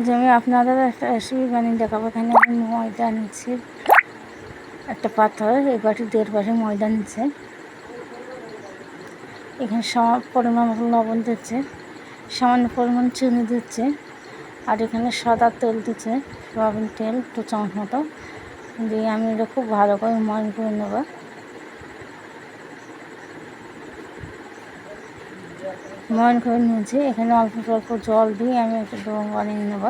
আজ আমি আপনাদের একটা রেসিপি বানিয়ে দেখাবো। এখানে আমি ময়দা নিচ্ছি একটা পাথর, এই বাটি 1.5 বাটি ময়দা নিচ্ছে। এখানে পরিমাণ মতো লবণ দিচ্ছে, সামান্য পরিমাণ চিনি দিচ্ছে, আর এখানে সাদা তেল দিচ্ছে, সয়াবিন তেল 2 চামচ মতো দিয়ে আমি এটা খুব ভালো করে ময়ান করে নেব। ময়ান করে নিয়েছি। এখানে অল্প অল্প জল দিয়ে আমি একটা ডো বানিয়ে নেব।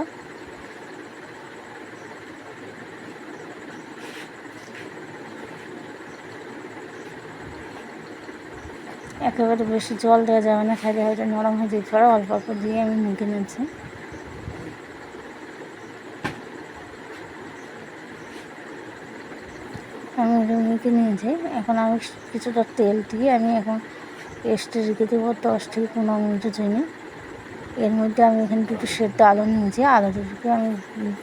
একেবারে বেশি জল দেওয়া যাবে না, খাইলে হয়তো নরম হয়ে যেতে পারে। অল্প অল্প দিয়ে আমি মুখে নিচ্ছি। আমি এটা মুখে নিয়েছি। এখন আমি কিছুটা তেল দিয়ে আমি এখন রেস্টে রেখে দেবো 10 থেকে 15 মিনিটের জন্য। এর মধ্যে আমি এখানে 2টো সেদ্ধ আলু নিয়েছি, আলু দুটোকে আমি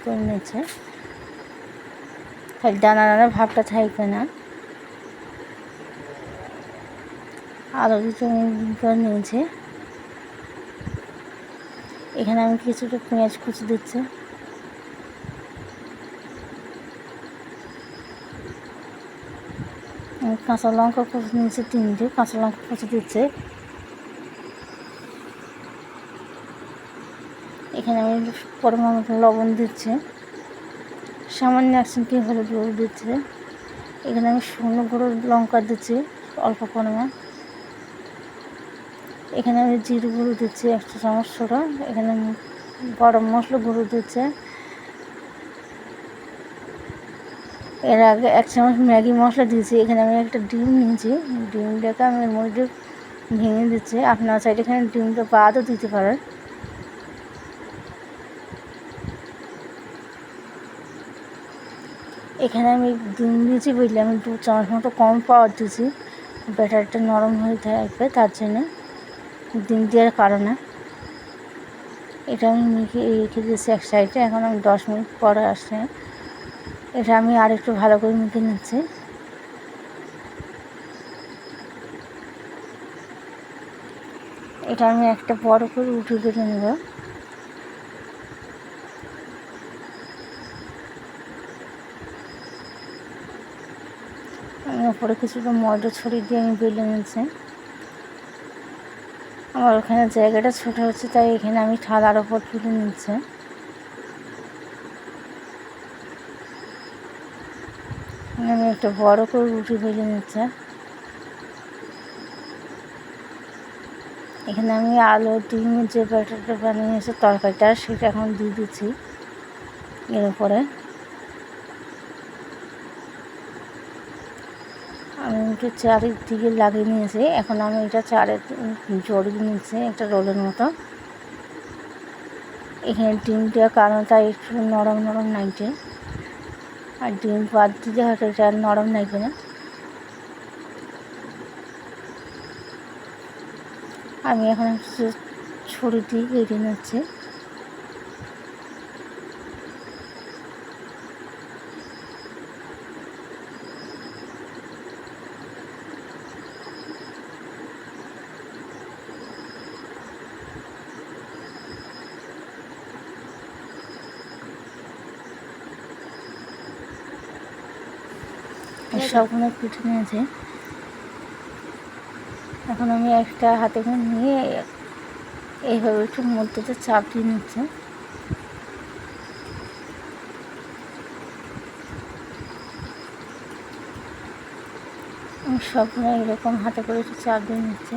করে নিয়েছি, খালি দানা দানা ভাবটা থাকবে না। আলু দুটো আমি করে নিয়েছি। এখানে আমি কিছুটা পেঁয়াজ কুচি দিচ্ছি, কাঁচা লঙ্কা কুচি নিয়েছি 3টে কাঁচা লঙ্কা কুচি দিচ্ছে। এখানে আমি পরিমাণ মতো লবণ দিচ্ছি, সামান্য 1 চিমটি হলুদ গুঁড়ো দিচ্ছে। এখানে আমি শুকনো গুঁড়ো লঙ্কা দিচ্ছি অল্প পরিমাণ। এখানে আমি জিরে গুঁড়ো দিচ্ছি 1 চামচ ছোটো। এখানে গরম মশলা গুঁড়ো দিচ্ছে। এর আগে 1 চামচ ম্যাগি মশলা দিয়েছি। এখানে আমি একটা ডিম নিয়েছি, ডিমটাকে আমি এর মধ্যে ভেঙে দিচ্ছি। আপনারা চাইলে এখানে ডিমটা বাদও দিতে পারেন। এখানে আমি ডিম দিয়েছি বুঝলে আমি 2 চামচ মতো কম পাওয়ার দিয়েছি, ব্যাটারটা নরম হয়ে থাকবে তার জন্য, ডিম দেওয়ার কারণে। এটা আমি রেখে দিয়েছি এক সাইডে। এখন আমি 10 মিনিট পরে আসছে, এটা আমি আর একটু ভালো করে মেখে নিচ্ছি। এটা আমি একটা বড় করে রুটি কেটে নেব। আমি ওপরে কিছুটা ময়দা ছড়িয়ে দিয়ে আমি বেলে নিচ্ছি। আমার ওখানে জায়গাটা ছোটো হচ্ছে, তাই এখানে আমি থালার ওপর তুলে নিচ্ছি। আমি একটা বড় করে রুটি বেলে নিচ্ছি। এখানে আমি আলু ডিমের যে ব্যাটারটা বানিয়েছি তরকারিটা, সেটা এখন দিয়ে দিচ্ছি এর উপরে। আমি একটু চারিদিকে লাগিয়ে নিয়েছি। এখন আমি এটা জড়িয়ে নিচ্ছি একটা রোলের মতো। এখানে ডিম দেওয়ার কারণ তাই একটু নরম নরম লাগছে, আর ডিম বাদ দিতে হয়তো এটা আর নরম লাগবে না। আমি এখন ছুরি দিয়ে কেটে নিচ্ছি। সবগুলো কেটে নিয়েছে। এখন আমি একটা হাতে করে নিয়ে এইভাবে একটু মধ্যে চাপ দিয়ে নিচ্ছে। আমি সবগুলো এরকম হাতে করে একটু চাপ দিয়ে নিচ্ছে।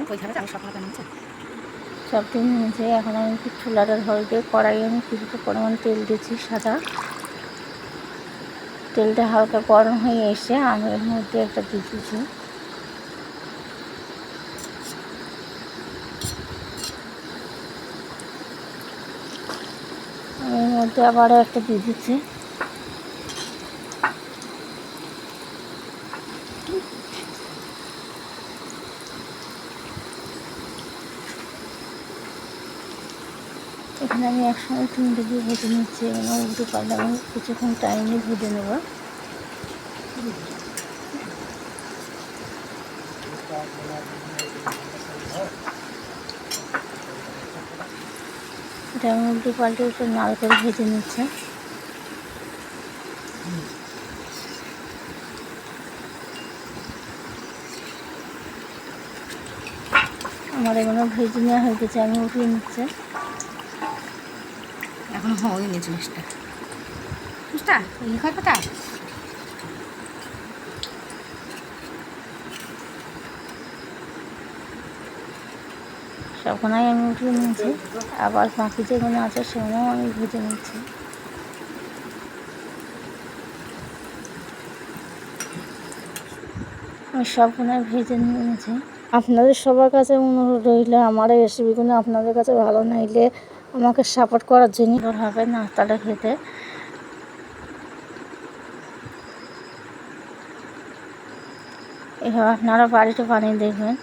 চাপ দিয়ে নিয়েছে। এখন আমি একটু চুলাটা ধরে দিয়ে কড়াইয়ে আমি কিছুটা পরিমাণ তেল দিয়েছি সাদা। তেলটা হালকা গরম হয়ে এসে আমি এর মধ্যে একটা দিয়ে দিয়েছি। আমি এর মধ্যে আবারও একটা দিয়ে দিচ্ছি। এখানে আমি একসঙ্গে 3টে দিয়ে ভেজে নিচ্ছি এবং উল্টো পাল্টে আমি কিছুক্ষণ টাইম নিয়ে ভেজে নেব। এটা আমি উল্টে পাল্টে একটু নাল করে ভেজে নিচ্ছে। আমার এগুলো ভেজে নেওয়া হয়ে গেছে, আমি উঠিয়ে নিচ্ছে। এখন হয়নি জিনিসটা বুঝটা লিখার কথা। সবখানাই আমি উঠিয়ে নিয়েছি, আবার বাকি যেগুলো আছে সেগুলোও আমি ভেজে নিচ্ছি। আমি সবখানায় ভেজে নিয়েছি। আপনাদের সবার কাছে অনুরোধ রইল, আমার এই রেসিপিগুলো আপনাদের কাছে ভালো নাইলে আমাকে সাপোর্ট করার জন্য হবে নাস্তাটা খেতে। এভাবে আপনারা বাড়িতে বানিয়ে দেখবেন।